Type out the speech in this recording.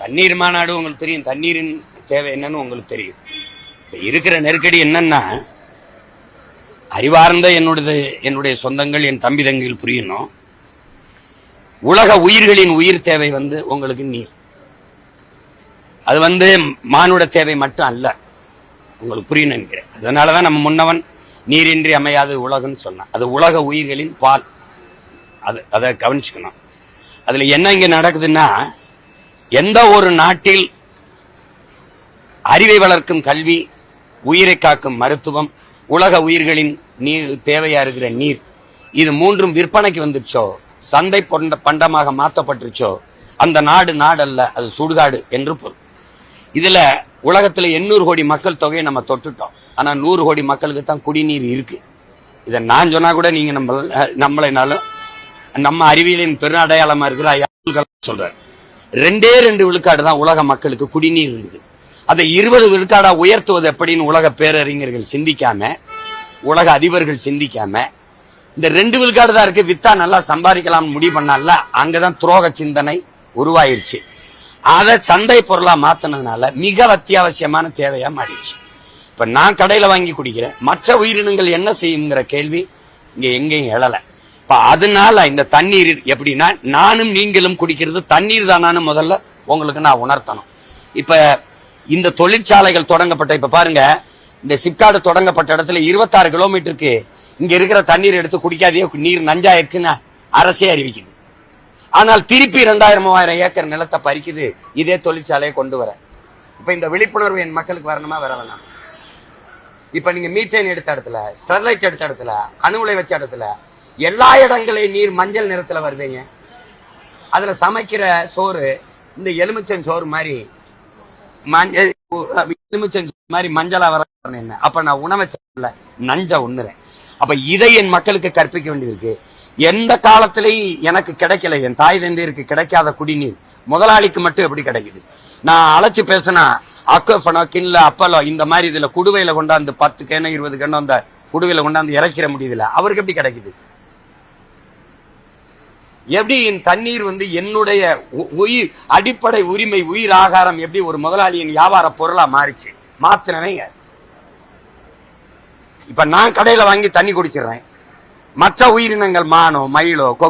தண்ணீர் மாநாடு உங்களுக்கு தெரியும், தண்ணீரின் தேவை என்னன்னு உங்களுக்கு தெரியும். இப்ப இருக்கிற நெருக்கடி என்னன்னா, அறிவார்ந்த என்னுடைய சொந்தங்கள், என் தம்பி தங்கிகள் புரியணும். உலக உயிர்களின் உயிர் தேவை உங்களுக்கு நீர். அது மானுட தேவை மட்டும் அல்ல, உங்களுக்கு புரியணும் நினைக்கிறேன். அதனாலதான் நம்ம முன்னவன் நீரின்றி அமையாது உலகன்னு சொன்னான். அது உலக உயிர்களின் பால். அதை கவனிச்சுக்கணும். அதுல என்ன இங்க நடக்குதுன்னா, எந்த ஒரு நாட்டில் அறிவை வளர்க்கும் கல்வி, உயிரை காக்கும் மருத்துவம், உலக உயிர்களின் நீர் தேவையா இருக்கிற நீர், இது மூன்றும் விற்பனைக்கு வந்துச்சோ, சந்தை பண்டமாக மாற்றப்பட்டுச்சோ, அந்த நாடு நாடல்ல, அது சுடுகாடு என்று பொருள். இதுல உலகத்துல 800 கோடி மக்கள் தொகையை நம்ம தொட்டுட்டோம். ஆனா 100 கோடி மக்களுக்கு தான் குடிநீர் இருக்கு. இதை நான் சொன்னா கூட நீங்க நம்மளைனாலும் நம்ம அறிவியலின் பெருநடையாளமா இருக்கிற அப்துல் கலாம் சொல்றாரு, 2 விழுக்காடு தான் உலக மக்களுக்கு குடிநீர் இருக்கு. அதை 20 விழுக்காடா உயர்த்துவது எப்படின்னு உலக பேரறிஞர்கள் சிந்திக்காம, உலக அதிபர்கள் சிந்திக்காம, இந்த 2 விழுக்காடு தான் இருக்கு, வித்தா நல்லா சம்பாதிக்கலாம் முடிவு பண்ணால, அங்கதான் துரோக சிந்தனை உருவாயிருச்சு. அதை சந்தை பொருளா மாத்தினதுனால மிக அத்தியாவசியமான தேவையா மாறிடுச்சு. இப்ப நான் கடையில வாங்கி குடிக்கிறேன், மற்ற உயிரினங்கள் என்ன செய்யுங்கிற கேள்வி இங்க எங்கேயும் எழல. இப்ப அதனால இந்த தண்ணீர் எப்படின்னா, நானும் நீங்களும் குடிக்கிறது தண்ணீர் தானான்னு முதல்ல உங்களுக்கு நான் உணர்த்தணும். இப்ப இந்த தொழிற்சாலைகள் தொடங்கப்பட்ட, இப்ப பாருங்க, இந்த சிப்காடு தொடங்கப்பட்ட இடத்துல 26 கிலோமீட்டருக்கு இங்க இருக்கிற தண்ணீர் எடுத்து குடிக்காதே, நீர் நஞ்சாயிருச்சுன்னா அரசே அறிவிக்குது. ஆனால் திருப்பி 2000-3000 ஏக்கர் நிலத்தை பறிக்குது இதே தொழிற்சாலையை கொண்டு வர. இப்ப இந்த விழிப்புணர்வு என் மக்களுக்கு வரணுமா வர வேணாம்? இப்ப நீங்க மீத்தேன் எடுத்த இடத்துல, ஸ்டெர்லைட் எடுத்த இடத்துல, அணு உலை வச்ச இடத்துல, எல்லா இடங்களையும் நீர் மஞ்சள் நிறத்துல வருவீங்க. அதுல சமைக்கிற சோறு இந்த எலுமிச்சன் சோறு மாதிரி மஞ்சளா வர என்ன? அப்ப நான் உணவச்சல நஞ்ச உண்ணுறேன். அப்ப இதை என் மக்களுக்கு கற்பிக்க வேண்டியது இருக்கு. எந்த காலத்திலையும் எனக்கு கிடைக்கல, என் தாய் தந்தையருக்கு கிடைக்காத குடிநீர் முதலாளிக்கு மட்டும் எப்படி கிடைக்குது? நான் அழைச்சு பேசினா அக்கோஃபனோ, கிண்ல, அப்பலோ இந்த மாதிரி இதுல குடுவையில கொண்டாந்து 10 கேனோ 20 கேனோ அந்த குடுவையில கொண்டாந்து இறக்கிற முடியுதுல, அவருக்கு எப்படி கிடைக்குது? எப்படி என் தண்ணீர் என்னுடைய உயிர் அடிப்படை உரிமை, உயிர் ஆகாரம் எப்படி ஒரு முதலாளியின் வியாபார பொருளா மாறிச்சு? மாத்தினவங்க. இப்ப நான் கடையில வாங்கி தண்ணி குடிச்சிடுறேன், மற்ற உயிரினங்கள் மானோ, மயிலோ,